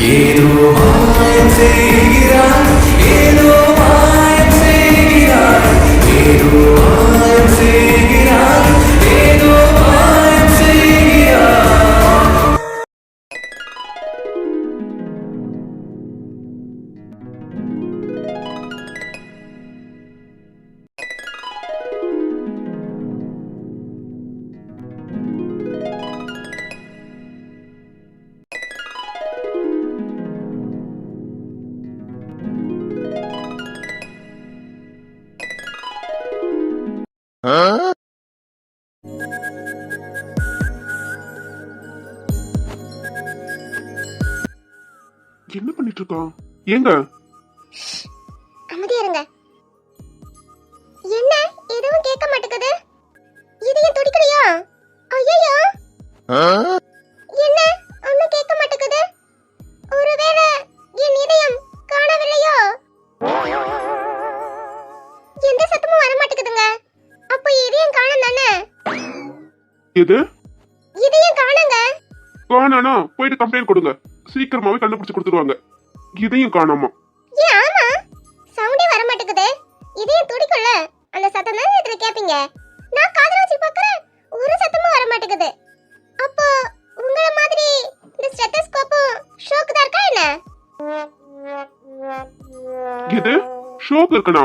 ஏதோ மாயம் செய்கிறாய், ஏதோ மாயம் செய்கிறாய், ஏதோ மாயம் செய்கிறாய், ஏதோ மாயம் செய்கிறாய். என்ன பண்ணிட்டு இருக்கான்? ஏங்க அமைதியா இருங்க. என்ன எதுவும் கேட்க மாட்டேங்குது? இதயம் துடிக்கலையா? ஐயோ, என்ன ஒண்ணும் கேட்க மாட்டேங்குது? ஒருவேளை என் இதயம் காணவில்லையோ? எந்த சத்தமும் வர மாட்டேங்குதுங்க. அப்ப இதயம் காணோம் தானே? எது இதயம் காணுங்க. காணானா போயிட்டு கம்ப்ளைண்ட் கொடுங்க, சீக்கிரமாவே கண்டுபிடிச்சு கொடுத்துருவாங்க. இதையும் காணாமா? ஏன் ஆமா, சவுண்டே வர மாட்டேங்குது. இதயம் துடிக்கும்ல, அந்த சத்தம் தான் இதுல கேப்பீங்க. நான் காதுல வச்சு பார்க்கறேன், ஒரு சத்தமும் வர மாட்டேங்குது. அப்போ உங்கள மாதிரி இந்த ஸ்டெத்தஸ்கோப்பும் ஷோக்கு தான் இருக்கா என்ன? எது ஷோக் இருக்கனா?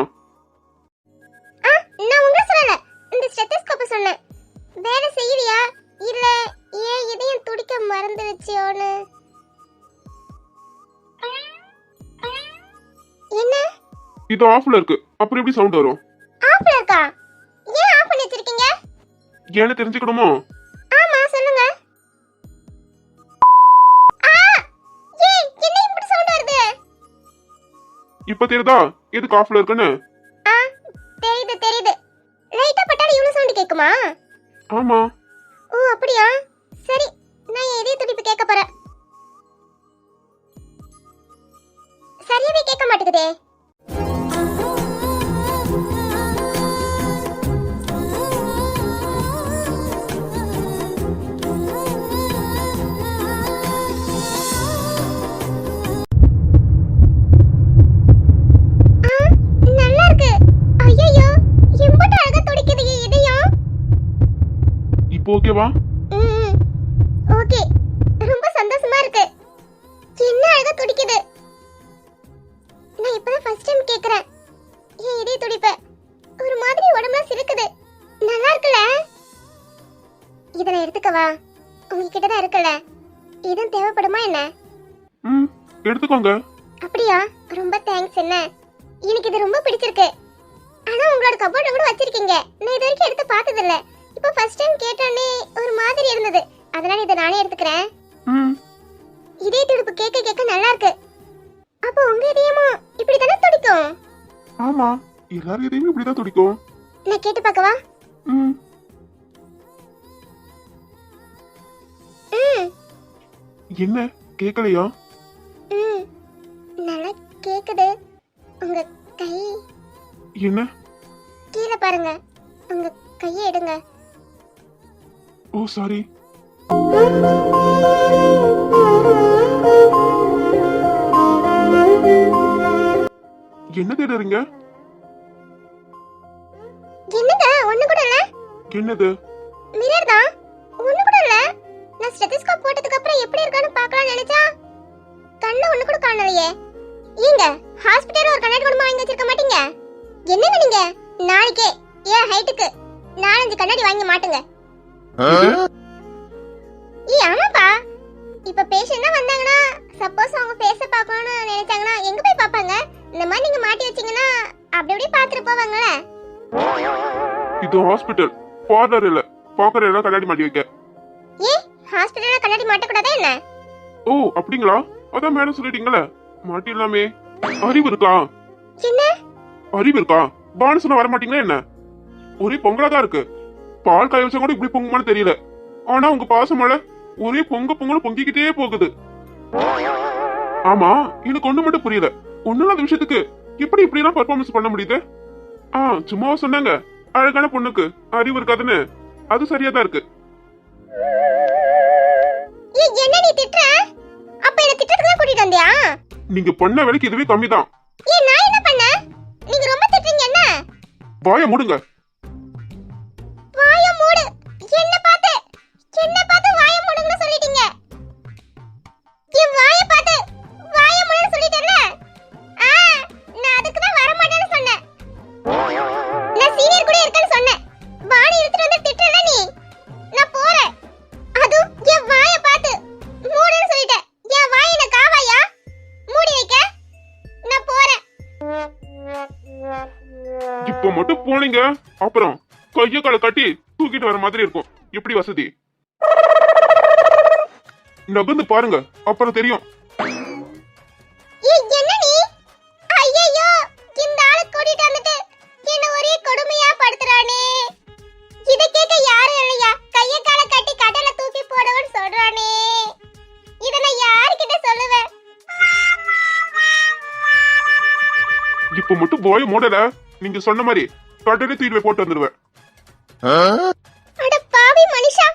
நான் உங்களை சொல்லல, இந்த ஸ்டெத்தஸ்கோப்பை சொன்னேன். வேலை செய்யலையா இல்ல ஏன் இதயம் துடிக்க மறந்துடுச்சோன்னு? என்ன இது ஆஃப்ல இருக்கு, அப்புறம் எப்படி சவுண்ட் வரும்? ஆஃப்ல இருக்கா? ஏன் ஆஃப் பண்ணி வச்சிருக்கீங்க? ஏன்னு தெரிஞ்சுக்கணுமோ? ஆமா சொல்லுங்க. ஏய், என்ன இப்படி சவுண்ட் வருது? இப்ப தெரியுதா எதுக்கு ஆஃப்ல இருக்குன்னு? தெரியுது தெரியுது. லைட்டா பட்டாலும் இவ்வளவு சவுண்ட் கேக்குமா? ஆமா. ஓ அப்படியா? சரி, நான் என் இதய துடிப்பு கேட்க போறேன். சரியாவே கேட்க மாட்டேங்குதே. நல்லா இருக்கு. ஐயோ, எம்பட்ட அழகா துடிக்குது என் இதயம். இப்போ ஓகேவா? ஓகே, ரொம்ப சந்தோஷமா இருக்கு. என்ன அழகா துடிக்குது. நான் இப்பதான் ஃபர்ஸ்ட் டைம் கேக்குறேன். என் இதய துடிப்பு ஒரு மாதிரி உடம்பெல்லாம் சிலுக்குது. நல்லா இருக்குல்ல? இத நான் எடுத்துக்கவா? உங்ககிட்ட தான் இருக்குல்ல, இதுவும் தேவைப்படுமா என்ன? எடுத்துக்கோங்க. அப்படியா? ரொம்ப தேங்க்ஸ். என்ன, எனக்கு இது ரொம்ப பிடிச்சிருக்கு. ஆனா உங்களோட கபோர்ட்ல கூட வச்சிருக்கீங்க, நான் இது வரைக்கும் எடுத்து பார்த்தது இல்ல. இப்போ ஃபர்ஸ்ட் டைம் கேட்டோனே ஒரு மாதிரி இருந்தது, அதனால இதை நானே எடுத்துக்கிறேன். இதய துடிப்பு கேட்க கேட்க நல்லா இருக்கு. அப்போ உங்க இதயமும் இப்படி தானே துடிக்கும்? ஆமா, எல்லாரும் எதையுமே இப்படிதான் துடிக்கும். நான் கேட்டு பார்க்கவா? என்ன கேட்கலையா? நல்லா கேக்குது. உங்க கை என்ன? கீழே பாருங்க, உங்க கையை எடுங்க. ஓ சாரி. என்ன தேடுறீங்க? என்னங்க ஒண்ணு கூட இல்ல. என்னது? மிரர் தான், ஒண்ணு கூட இல்ல. நான் ஸ்டெத்தஸ்கோப் போட்டதுக்கு அப்புறம் எப்படி இருக்கான்னு பார்க்கலாம்னு நினைச்சா கண்ணு ஒண்ணு கூட காணலையே. ஏங்க ஹாஸ்பிடல்ல ஒரு கண்ணாடி கூட வாங்கி வச்சிருக்க மாட்டீங்க? என்னங்க நீங்க நாளைக்கே என் ஹைட்டுக்கு 4-5 கண்ணாடி வாங்கி மாட்டுங்க. ஆமாப்பா, இப்ப பேஷண்ட் தான் வந்தாங்கன்னா சப்போஸ் அவங்க ஃபேஸ பார்க்கணும்னு நினைச்சாங்கன்னா எங்க போய் பாப்பாங்க? இந்த மாதிரி நீங்க மாட்டி வச்சீங்கன்னா அப்படி அப்படியே பாத்துட்டு போவாங்கல. இது ஹாஸ்பிடல், பார்லர் இல்ல. பாக்குற எல்லாம் கண்ணாடி மாட்டி வைக்க. ஏ, ஹாஸ்பிடல்ல கண்ணாடி மாட்ட கூடாதா என்ன? ஓ அப்படிங்களா? அதான் மேடம் சொல்லிட்டீங்களே, மாட்டிடலாமே. அறிவு இருக்கா? என்ன அறிவு இருக்கா? பானு சொன்னா வர மாட்டீங்களா என்ன? ஒரே பொங்கலாதான் இருக்கு. பால் காய வச்சா கூட இப்படி பொங்குமான்னு தெரியல. ஆனா உங்க பாசமழை ஒரே பொங்கலும் பொங்கிக்கிட்டே போகுது. ஆமா, எனக்கு ஒண்ணு மட்டும் புரியல. ஒண்ணுலாத விஷயத்துக்கு எப்படி இப்படி எல்லாம் பெர்ஃபார்மன்ஸ் பண்ண முடியுது? சும்மாவா சொன்னாங்க அழகான பொண்ணுக்கு அறிவு இருக்காதுன்னு? அது சரியாதான் இருக்கு. என்ன நீ திட்ற? அப்ப என்ன திட்டத்துக்கு தான் கூட்டிட்டு இருந்தியா? நீங்க பண்ண வேலைக்கு இதுவே கம்மிதான். ஏன் நான் என்ன பண்ணேன்? நீங்க ரொம்ப திட்டுறீங்க என்ன? வாயை மூடுங்க. வாயை மூடு. என்ன பார்த்து வாயை மூடுங்கன்னு சொல்லிட்டீங்க. என் வாயை பார்த்து வாயை மூடுன்னு சொல்லிட்டேன்ல. நான் அதுக்கு தான் வர மாட்டேன்னு சொன்னேன். நான் சீனியர் கூட இருக்கேன்னு சொன்னேன். வாணி எடுத்துட்டு வந்து திட்டுறல நீ. நான் போறேன். அது என் வாயை பார்த்து மூடுன்னு சொல்லிட்டேன். என் வாயை என்ன காவாயா? மூடி வைக்க. நான் போறேன். இப்ப மட்டும் போனீங்க, அப்புறம் கைய கால கட்டி தூக்கிட்டு வர மாதிரி இருக்கும். எப்படி வசதி? நகர்ந்து பாருங்க, அப்புறம் தெரியும். ஏய், என்ன நீ? ஐயையோ, இந்த ஆளு கூட்டிட்டு வந்துட்டு என்ன ஒரே கொடுமையா படுத்துறானே. இத கேட்க யாரும் இல்லையா? கைய கால கட்டி கடல தூக்கி போடுவன்னு சொல்றானே. இத நான் யார்கிட்ட சொல்லுவேன்? இப்ப மட்டும் போய் மூடல, நீங்க சொன்ன மாதிரி கட்டளை தீர்வை போட்டு வந்துடுவேன். அட பாவி மனுஷா,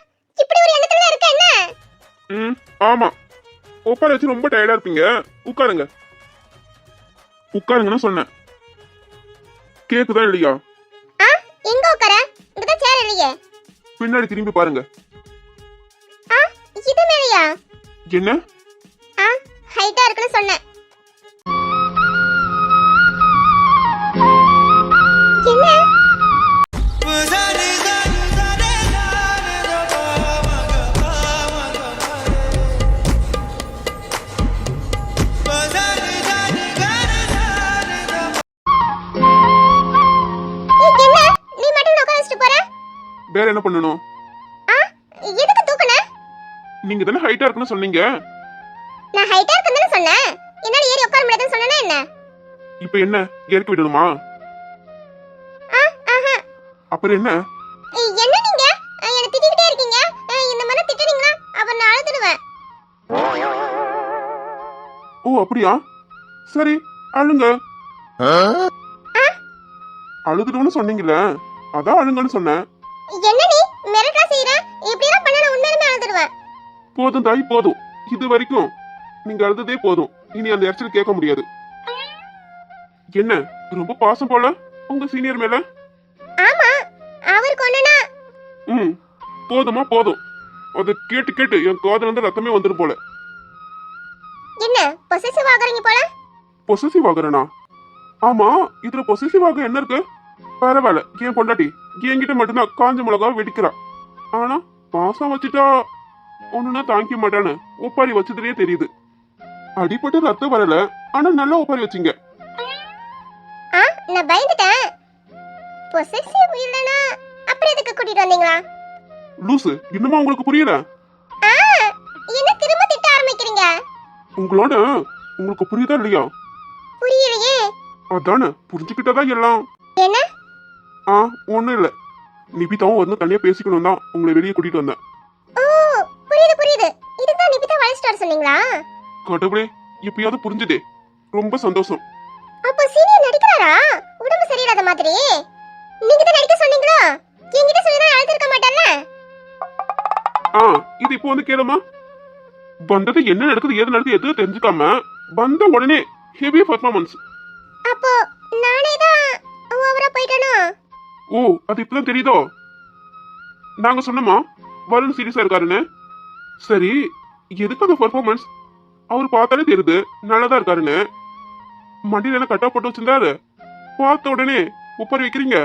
இப்படி ஒரு எண்ணத்துல இருக்க என்ன? ஆமா, உட்கார வச்சு ரொம்ப டயர்டா இருப்பீங்க. உட்காருங்க. உட்காருங்கன்னு சொன்னேன். கேக்குதா இல்லையா? எங்க உட்கார? இங்க தான் சேர் இல்லையே. பின்னாடி திரும்பி பாருங்க. இது மேலையா? என்ன? ஹைட்டா இருக்குன்னு சொன்னேன். என்ன? வேற என்ன பண்ணணும்? எதுக்கு தூக்குன? நீங்க தானே ஹைட்டா இருக்குன்னு சொன்னீங்க. நான் ஹைட்டா இருக்குன்னு சொன்னேன். என்னால ஏறி உட்கார முடியாதுன்னு சொன்னேனா என்ன? இப்போ என்ன, இறக்கி விடணுமா? அப்புறம் என்ன? என்ன நீங்க என்ன திட்டிட்டே இருக்கீங்க? இந்த மாதிரி திட்டுறீங்களா? அப்ப நான் அழுதுடுவேன். ஓ அப்படியா? சரி, அழுங்க. அழுதுடுன்னு சொன்னீங்கல்ல, அதான் அழுங்கன்னு சொன்னேன். என்ன நீ மிரட்டா செய்ற? இப்படி எல்லாம் பண்ணா நான் உண்மையிலேயே அழுதுடுவேன். போதும் தாய், போதும். இது வரைக்கும் நீங்க அழுததே போதும். இனி அந்த இடத்துல கேட்க முடியாது. என்ன, ரொம்ப பாசம் போல உங்க சீனியர் மேல? ஆமா, அவருக்கு ஒண்ணுனா போதுமா? போதும். அத கேட்டு கேட்டு என் காதுல இருந்து ரத்தமே வந்துரும் போல. என்ன பொசசிவ் ஆகுறீங்க போல? பொசசிவ் ஆகுறேனா? ஆமா, இதுல பொசசிவ் ஆக என்ன இருக்கு? பரவாயில்ல, என் பொண்டாட்டி என்கிட்ட மட்டும்தான் காஞ்ச மிளகா வெடிக்கிறா. ஆனா பாசம் வச்சுட்டா ஒண்ணுனா தாங்கிக்க மாட்டான்னு ஒப்பாரி வச்சதுலயே தெரியுது. அடிப்பட்டு ரத்தம் வரல, ஆனா நல்லா ஒப்பாரி வச்சிங்க. நான் பயந்துட்டேன். பொசசிவ் இல்லனா அப்புறம் எதுக்கு கூட்டிட்டு வந்தீங்களா? லூசு, இன்னுமா உங்களுக்கு புரியல? என்ன திரும்ப திட்ட ஆரம்பிக்கிறீங்க? உங்களோட உங்களுக்கு புரியுதா இல்லையா? புரியலையே. அதானே, புரிஞ்சுக்கிட்டதா எல்லாம். என்ன? ஒண்ணும் இல்ல. நிபிதாவும் வந்து தனியா பேசிக்கணும் தான் உங்களை வெளியே கூட்டிட்டு வந்தேன். ஓ, புரியுது. இதுதான் நிபிதா வாய்ஸ் ஸ்டார் சொன்னீங்களா? கடவுளே, இப்பயாவது புரிஞ்சுதே. ரொம்ப சந்தோஷம். அப்போ சீனியர் நடிக்கிறாரா? உடம்பு சரியில்லாத மாதிரி. நீங்க தான் நடிக்க சொன்னீங்களா? என்கிட்ட சொல்லினா அழுத்திருக்க மாட்டேன்ல. இது இப்போ வந்து கேளுமா. வந்தது என்ன நடக்குது, ஏது நடக்குது எதுவும் தெரிஞ்சுக்காம வந்த உடனே ஹெவி பர்ஃபார்மன்ஸ். அப்போ நானே தான் ஓவரா போயிட்டேனா? ஓ, அது இப்பதான் தெரியுதோ? நாங்க சொன்னோமா வருண் சீரியஸா இருக்காருன்னு. சரி, எதுக்கு அந்த பர்ஃபார்மன்ஸ்? அவர் பார்த்தாலே தெரியுது நல்லதா இருக்காருன்னு. மண்டியில என்ன கட்டா போட்டு வச்சிருந்தாரு, பார்த்த உடனே உப்பாரி வைக்கிறீங்க.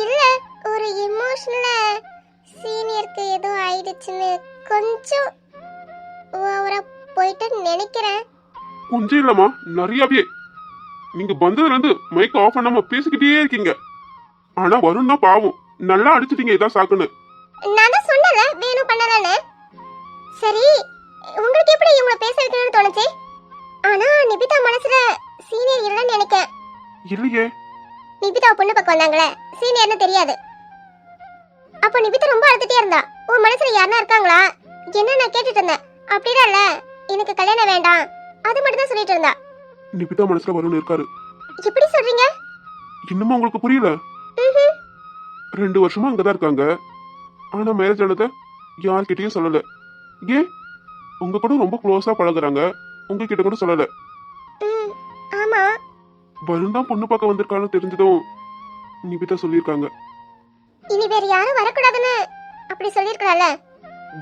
இல்ல, ஒரு எமோஷனல சீனியருக்கு ஏதோ ஆயிடுச்சுன்னு கொஞ்சம் ஓவரா போயிட்டேன்னு நினைக்கிறேன். கொஞ்சம் இல்லம்மா, நிறையவே. நீங்க வந்ததுல இருந்து மைக் ஆஃப் பண்ணாம பேசிக்கிட்டே இருக்கீங்க. ஆனா வருண் தான் பாவம், நல்லா அடிச்சிட்டீங்க. இதான் சாக்குன்னு. நான் தான் சொன்னல வேணும் பண்ணலன்னு. சரி, உங்களுக்கு எப்படி இவங்கள பேச வைக்கணும்னு தோணுச்சு? ஆனா நிபிதா மனசுல சீனியர் இல்லன்னு நினைக்கிறேன். இல்லையே. நிபிதா பொண்ணு பக்கம் வந்தாங்களே, சீனியர்னு தெரியாது. அப்போ நிபிதா ரொம்ப அழுதுட்டே இருந்தா. உன் மனசுல யாரா இருக்காங்களா என்ன நான் கேட்டுட்டு இருந்தேன். அப்படிதான் இல்ல, எனக்கு கல்யாணம் வேண்டாம், அது மட்டும் தான் சொல்லிட்டு இருந்தா. நிபிதா மனசுல வருண் இருக்காரு. எப்படி சொல்றீங்க? இன்னுமா உங்களுக்கு புரியல? 2 வருஷமா அங்கதான் இருக்காங்க. ஆனா மேரேஜ் ஆனத யார்கிட்டயும் சொல்லல. ஏன், உங்க கூட ரொம்ப க்ளோஸா பழகுறாங்க. உங்ககிட்ட கூட சொல்லல. ம் ஆமா. வருண் தான் பொண்ணு பார்க்க வந்திருக்கான்னு தெரிஞ்சதும் நிபிதா சொல்லியிருக்காங்க. இனி வேற யாரும் வரக்கூடாதுன்னு அப்படி சொல்லியிருக்கலாம்ல.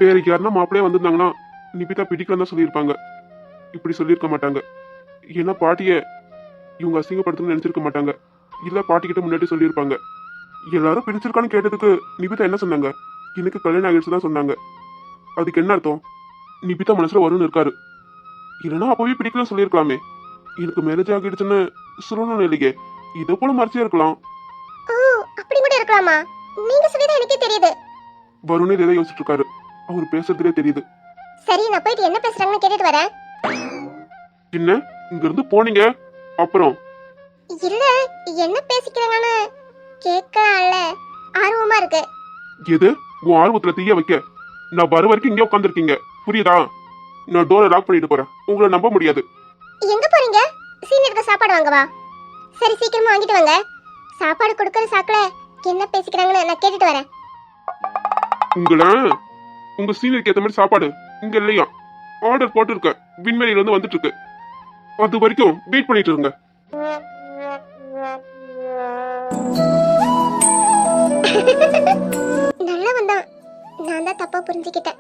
வேற யாருன்னா மாப்பிள்ளையே வந்திருந்தாங்கன்னா நிபிதா பிடிக்கலன்னு தான் சொல்லியிருப்பாங்க. இப்படி சொல்லியிருக்க மாட்டாங்க. ஏன்னா பாட்டிய இவங்க அசிங்கப்படுத்தணும்னு நினைச்சிருக்க மாட்டாங்க. இல்ல பாட்டிக்கிட்ட முன்னாடி சொல்லியிருப்பாங்க. எல்லாரும் பிடிச்சிருக்கான்னு கேட்டதுக்கு நிபிதா என்ன சொன்னாங்க? எனக்கு கல்யாணம் ஆகிடுச்சு தான் சொன்னாங்க. அதுக்கு என்ன அர்த்தம்? நிபிதா மனசுல வரும்னு இருக்காரு. இல்லைன்னா அப்பவே பிடிக்கலன்னு சொல்லியிருக்கலாமே. எனக்கு மேரேஜ் ஆகிடுச்சுன்னு சொல்லணும் இல்லையே. இதை போல மறைச்சே இருக்கலாம். ஓ அப்படி கூட இருக்கலாமா? நீங்க சொல்லிதான் எனக்கே தெரியுது. வருணே இதை யோசிச்சுட்டு இருக்காரு. அவர் பேசுறதுலே தெரியுது. சரி நான் போயிட்டு என்ன பேசுறாங்கன்னு கேட்டுட்டு வரேன். என்ன இங்க இருந்து போனீங்க அப்புறம்? இல்ல என்ன பேசிக்கிறாங்கன்னு கேட்கல, ஆர்வமா இருக்கு. எது உன் ஆர்வத்துல தீய வைக்க? நான் வர வரைக்கும் இங்கே உட்காந்துருக்கீங்க, புரியுதா? நான் டோரை லாக் பண்ணிட்டு போறேன். உங்களை நம்ப முடியாது. எங்க போறீங்க? சீனியருக்கு சாப்பாடு வாங்கவா? சரி சீக்கிரமா வாங்கிட்டு வாங்க. சாப்பாடு கொடுக்கற சாக்குல என்ன பேசிக்கிறாங்கன்னு நான் கேட்டுட்டு வரேன். உங்களை உங்க சீனியருக்கு ஏத்த மாதிரி சாப்பாடு இங்க இல்லையா? ஆர்டர் போட்டு இருக்க, விண்வெளியில இருந்து வந்துட்டு இருக்கு. அது வரைக்கும் வெயிட் பண்ணிட்டு இருங்க. நல்லவன் தான். நான் தான் தப்பா புரிஞ்சுக்கிட்டேன்.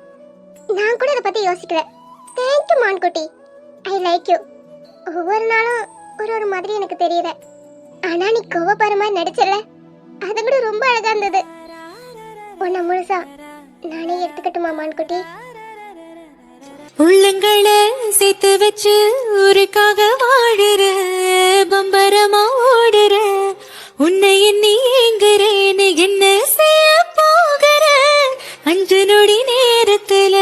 நான் கூட இதை பத்தி யோசிக்கல. தேங்க்யூ மான்குட்டி. I like you. ஒவ்வொரு நாளும் ஒரு மாதிரி எனக்கு தெரியல. ஆனா நீ கோவப்படுற மாதிரி நடிச்சல, அது கூட ரொம்ப அழகா இருந்தது. உன்னை முழுசா நானே எடுத்துக்கட்டுமா மான்குட்டி? உள்ளங்களை சேர்த்து வச்சு ஊருக்காக வாழுற, பம்பரமா ஓடுற, உன்னை எண்ணி ஏங்குறேன்னு என்ன செய்ய போகிற? 5 நொடி நேரத்துல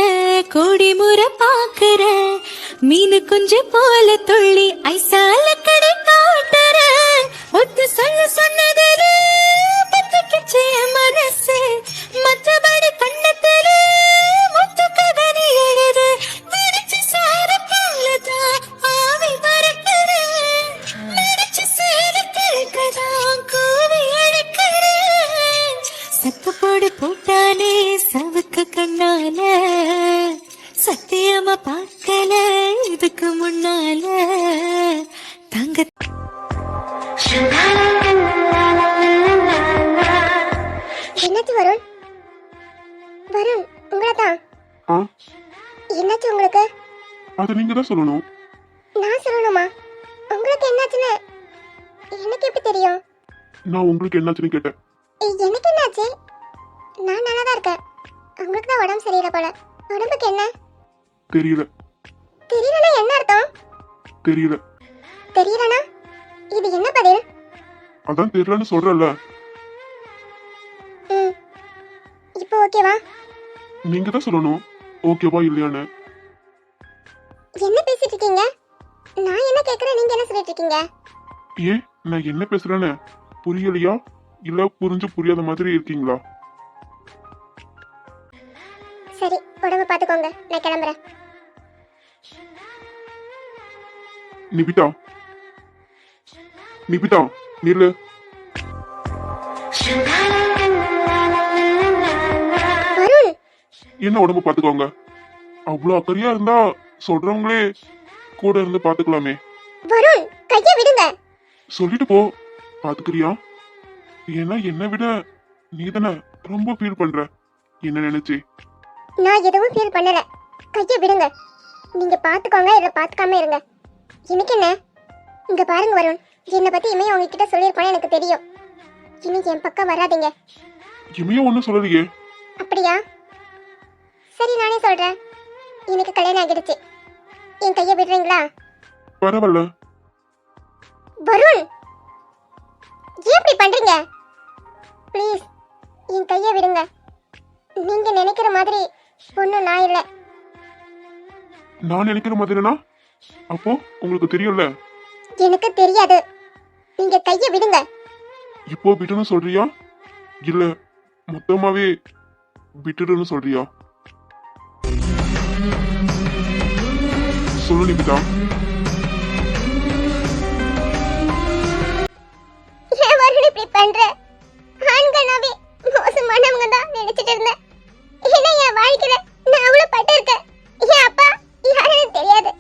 கோடி முறை பாக்குற, மீனு குஞ்சு போல துள்ளி ஐசால கடை காட்டுற. ஒத்து சொல்ல சொன்னதில் பத்துக்கிச்சு மனசு, மற்றபடி கண்ணத்துல மொத்த கதறி எழுது. நடிச்சு சார போலதான் ஆவி மறக்கிற, நடிச்சு சேர கிழக்கதான் கூவி அழைக்கிற. சத்தப்போடு போட்டானே சவுக்கு கண்ணால, சத்தியமா பார்க்கல இதுக்கு முன்னால. தங்க என்னாச்சு வருண்? வருண் உங்களை தான். ஆ, என்னாச்சு உங்களுக்கு? அது நீங்க தான் சொல்லணும். நான் சொல்லணுமா? உங்களுக்கு என்னாச்சுன்னு எனக்கு எப்படி தெரியும்? நான் உங்களுக்கு என்னாச்சுன்னு கேட்டேன். எனக்கு என்னாச்சு? நான் நல்லா தான் இருக்கேன். உங்களுக்கு தான் உடம்பு சரியில்லை போல. உடம்புக்கு என்ன? தெரியல. தெரியலனா என்ன அர்த்தம்? தெரியல. தெரியலனா இது என்ன பதில்? அதான் தெரியலன்னு சொல்றல. இப்போ ஓகேவா? நீங்க தான் சொல்லணும் ஓகேவா இல்லையான்னு. என்ன பேசிட்டு இருக்கீங்க? நான் என்ன கேக்குறேன், நீங்க என்ன சொல்லிட்டு இருக்கீங்க? ஏன் நான் என்ன பேசுறேன்னு புரியலையா? இல்ல புரிஞ்சு புரியாத மாதிரி இருக்கீங்களா? சரி உடம்ப பாத்துக்கோங்க, நான் கிளம்புறேன். நிபிதா, நிபிதா நில்லு. வருண் என்ன உடம்பு பாத்துக்கோங்க? அவ்வளவு அக்கறையா இருந்தா சொல்றவங்களே கூட இருந்து பாத்துக்கலாமே. வருண் கையை விடுங்க. சொல்லிட்டு போ. பாத்துக்கிறியா? ஏன்னா என்னை விட நீதானே ரொம்ப ஃபீல் பண்ற என்ன நினைச்சு. நான் எதுவும் ஃபீல் பண்ணல. கையை விடுங்க. நீங்க பாத்துக்கோங்க இல்ல பாத்துக்காம இருங்க. எனக்கு என்ன? இங்க பாருங்க வருண், என்னை பத்தி இமையை உங்ககிட்ட சொல்லியிருப்பானே எனக்கு தெரியும். இன்னைக்கு என் பக்கம் வராதீங்க. இமையும் ஒண்ணும் சொல்லலையே. அப்படியா? சரி நானே சொல்றேன். எனக்கு கல்யாணம் ஆகிடுச்சு. என் கையை விடுறீங்களா? பரவாயில்ல. வருண் ஏன் இப்படி பண்றீங்க? ப்ளீஸ் என் கையை விடுங்க. நீங்க நினைக்கிற மாதிரி ஒன்றும் நான் இல்லை. நான் நினைக்கிற மாதிரினா அப்போ உங்களுக்கு தெரியும்ல. எனக்கு தெரியாது. நீங்க கையை விடுங்க. இப்போ விட்டுன்னு சொல்றியா இல்ல மொத்தமாவே விட்டுடுன்னு சொல்றியா? சொல்லு நிபிதா. ஏன் வருண் இப்படி பண்ற? ஆண்களாவே மோசமானவங்க தான் நினைச்சிட்டு இருந்தேன். ஏன்னா என் வாழ்க்கையில நான் அவ்வளவு பட்டு இருக்கேன். என் அப்பா யாருன்னு தெரியாது.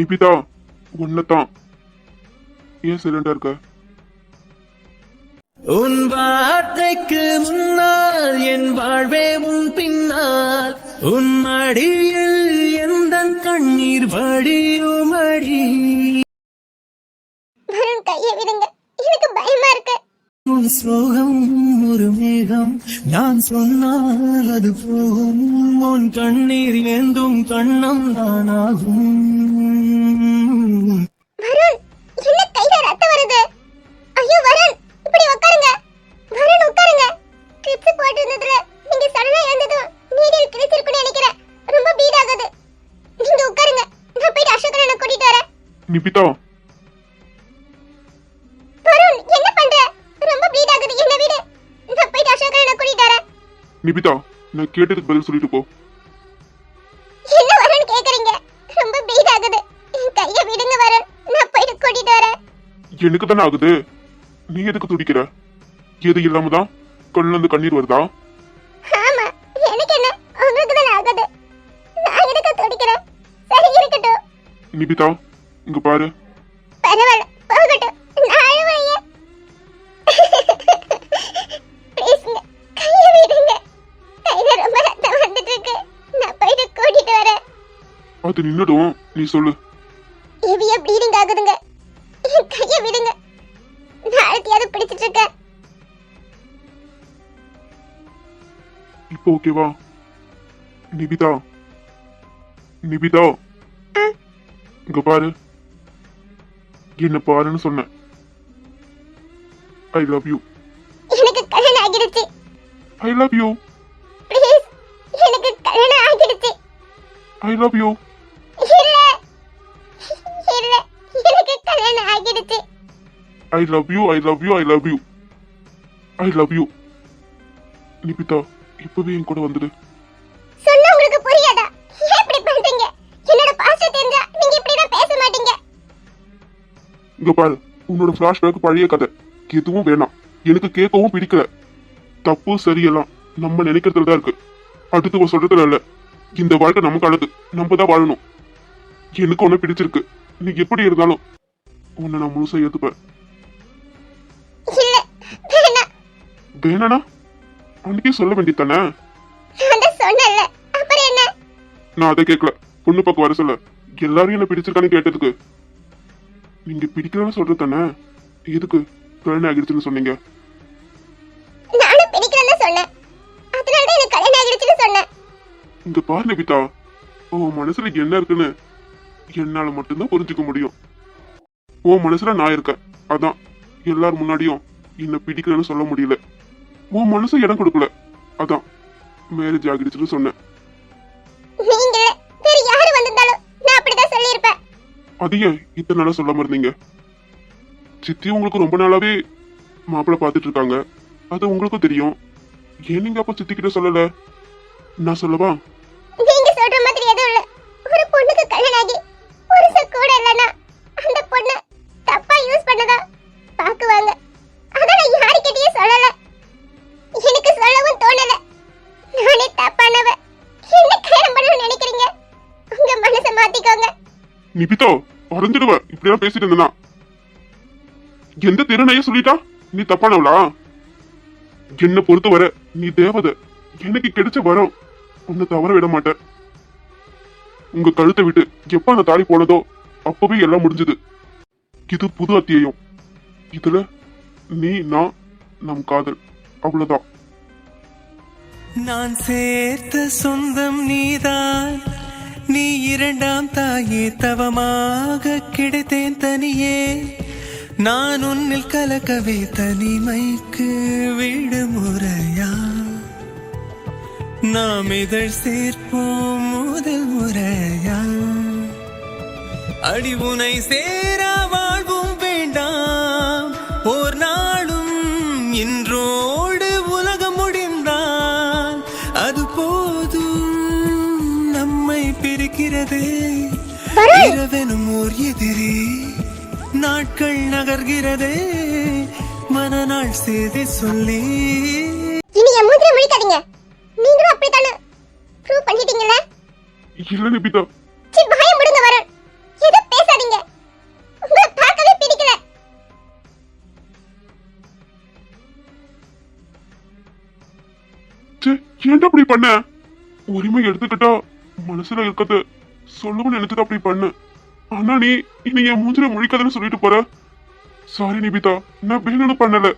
நிபிதா உன்னதான். ஏன் சைலண்டா இருக்க? உன் வார்த்தைக்கு முன்னால் என் வாழ்வே உன் பின்னால், உன் மடியில் எந்த கண்ணீர் வடியுமடி. வருண் கையை விடுங்க, எனக்கு பயமா இருக்கு. உன் சோகம் ஒரு மேகம், நான் சொன்னால் அது போகும். உன் கண்ணீர் ஏந்தும் கண்ணம் தானாகும். வருண், என்ன கையில ரத்தம் வருது? ஐயோ வருண், இப்படி உட்காருங்க. வருண் உட்காருங்க. ட்ரிப்ஸ் போட்டு இருந்ததுல நீங்க சடனா எழுந்ததும் நீடில் கிழிச்சிருக்குன்னு நினைக்கிறேன். ரொம்ப பீட் ஆகுது. நீங்க உட்காருங்க, நான் போயிட்டு அசோகனை கூட்டிட்டு வரேன். நிபிதா வருண் என்ன பண்ற? ரொம்ப பீட் ஆகுது, என்ன விடு. நான் போயிட்டு அசோகனை கூட்டிட்டு வரேன். நிபிதா நான் கேட்டதுக்கு பதில் சொல்லிட்டு போ. என்ன வருண் கேக்குறீங்க? ரொம்ப பீட் ஆகுது, என் கையை விடுங்க வருண், நான் போயிட்டு கூட்டிட்டு வரேன். எனக்கு தானே ஆகுது, நீ எதுக்கு துடிக்கிற? எது இல்லாம தான் கண்ணுல இருந்து கண்ணீர் வருதா? ஆமா, எனக்கு என்ன, உங்களுக்கு தான் ஆகுது. நான் எதுக்கு துடிக்கிறேன்? சரி இருக்கட்டும். நிபிதா இங்க பாரு. பரவாயில்ல, போகட்டும். நான் அழுவலையே. ப்ளீஸ்ங்க, கையை விடுங்க. கையில ரொம்ப ரத்தம் வந்துட்டு இருக்கு. நான் போயிட்டு கூட்டிட்டு வரேன். அது நின்னுடும், நீ சொல்லு. ஹெவியா ப்ளீடிங் ஆகுதுங்க. என் கையை விடுங்க. நான் அழுத்தியாவது பிடிச்சிட்டு இருக்கேன். இப்போ ஓகேவா? நிபிதா நிபிதா இங்க பாரு. என்ன பாருன்னு சொன்னேன். ஐ லவ் யூ. எனக்கு கல்யாணம் ஆகிடுச்சு. I love you. ப்ளீஸ், எனக்கு கல்யாணம் ஆகிடுச்சு. I love you. இல்ல இல்ல, எனக்கு கல்யாணம் ஆகிடுச்சு. I love you. I love you. I love you. I love you. Nibitha இப்பவே என் கூட வந்துடு. சொன்னா உங்களுக்கு புரியாதா? ஏன் இப்படி பண்றீங்க? என்னோட பாஸ்ட் தெரிஞ்சா நீங்க இப்படி தான் பேச மாட்டீங்க. இங்க பாரு, உன்னோட பிளாஷ்பேக் பழைய கதை எதுவும் வேணாம். எனக்கு கேட்கவும் பிடிக்கல. தப்பு சரியெல்லாம் நம்ம நினைக்கிறதுல தான் இருக்கு, அடுத்து சொல்றதுல இல்ல. இந்த வாழ்க்கை நமக்கு அழகு, நம்ம தான் வாழணும். எனக்கு உன்னை பிடிச்சிருக்கு. நீ எப்படி இருந்தாலும் உன்னை நான் முழுசா ஏத்துப்பேன். இல்ல, வேணாம். வேணானா அன்னைக்கே சொல்ல வேண்டியதானே? நான் தான் சொன்னேன்ல, அப்புறம் என்ன? நான் அதை கேட்கல. பொண்ணு பக்கம் வர சொல்ல எல்லாரும் என்ன பிடிச்சிருக்கான்னு கேட்டதுக்கு நீங்க பிடிக்கலன்னு சொல்றது தானே. எதுக்கு கல்யாணம் ஆகிடுச்சுன்னு சொன்னீங்க? நானும் பிடிக்கலன்னு சொன்னேன். அதனால தான் எனக்கு கல்யாணம் ஆகிடுச்சுன்னு சொன்னேன். இங்க பாரு நிபிதா, உன் மனசுல என்ன இருக்குன்னு என்னால மட்டும்தான் புரிஞ்சுக்க முடியும். உன் மனசுல நான் இருக்கேன், அதான் எல்லார் முன்னாடியும் என்ன பிடிக்கலன்னு சொல்ல முடியல. உன் மனசு இடம் கொடுக்கல, அதான் மேரேஜ் ஆகிடுச்சுன்னு சொன்னேன். நீங்க வேற யாரு வந்திருந்தாலும் நான் அப்படிதான் சொல்லியிருப்பேன். அதையே இத்தனை நாளா சொல்லாம இருந்தீங்க? சித்தி உங்களுக்கு ரொம்ப நாளாவே மாப்பிள்ளை பார்த்துட்டு இருக்காங்க, அது உங்களுக்கும் தெரியும். ஏன் நீங்க அப்ப சித்தி கிட்ட சொல்லல? நான் சொல்லவா? நீங்க சொல்ற மாதிரி எதுவும் இல்ல. ஒரு பொண்ணுக்கு கல்யாணம் ஆகி புருஷன் கூட இல்லனா அந்த பொண்ணு தப்பா யூஸ் பண்ணதா பாக்குவாங்க. அத நான் யார்கிட்டயும் சொல்லல. எனக்கு சொல்லவும் தோணல. நானே தப்பானவ. என்ன கல்யாணம் பண்ணணும்னு நினைக்கிறீங்க? உங்க மனசை மாத்திக்கோங்க. நிபிதா வரைஞ்சிடுவ இப்படியெல்லாம் பேசிட்டு இருந்தனா. எந்த திறனைய சொல்லிட்டா நீ தப்பானவளா? என்ன பொறுத்த வர நீ தேவதை. எனக்கு கிடைச்ச வரம் உன்னை தவற விட மாட்டேன். உங்க கழுத்தை விட்டு எப்ப அந்த தாலி போனதோ அப்பவே எல்லாம் முடிஞ்சது. இது புது அத்தியாயம். இதுல நீ நான் நம் காதல், அவ்வளவுதான். நான் சேர்த்த சொந்தம் நீதான், நீ இரண்டாம் தாயே. தவமாக கிடைத்தேன் தனியே, நான் உன்னில் கலக்கவே தனிமைக்கு விடுமுறையா. நாம் இதழ் சேர்ப்போம் முதல் முறையா. அடிவுனை சேரா வாழ்வும் வேண்டாம் ஓர் நாளும். இன்றோடு உலகம் முடிந்தால் அது போதும். நம்மை பிரிக்கிறதே இரவெனும் ஓர் எதிரி. நாட்கள் நகர்கிறதே மனநாள் செய்தி சொல்லி. இனி என் மூஞ்சில முழிக்காதீங்க. நீங்களும் அப்படித்தானே ப்ரூவ் பண்ணிட்டீங்கல்ல? இல்ல நிபிதா. சி, பயம் விடுங்க வரேன். எது ஏன்டா அப்படி பண்ண? உரிமை எடுத்துக்கிட்டா மனசுல இருக்கிறது சொல்லவும் நினைச்சது அப்படி பண்ணு. ஆனா நீ என் மூஞ்சில முழிக்காதன்னு சொல்லிட்டு போற. சாரி நிபிதா, நான் வேணும்னு பண்ணல.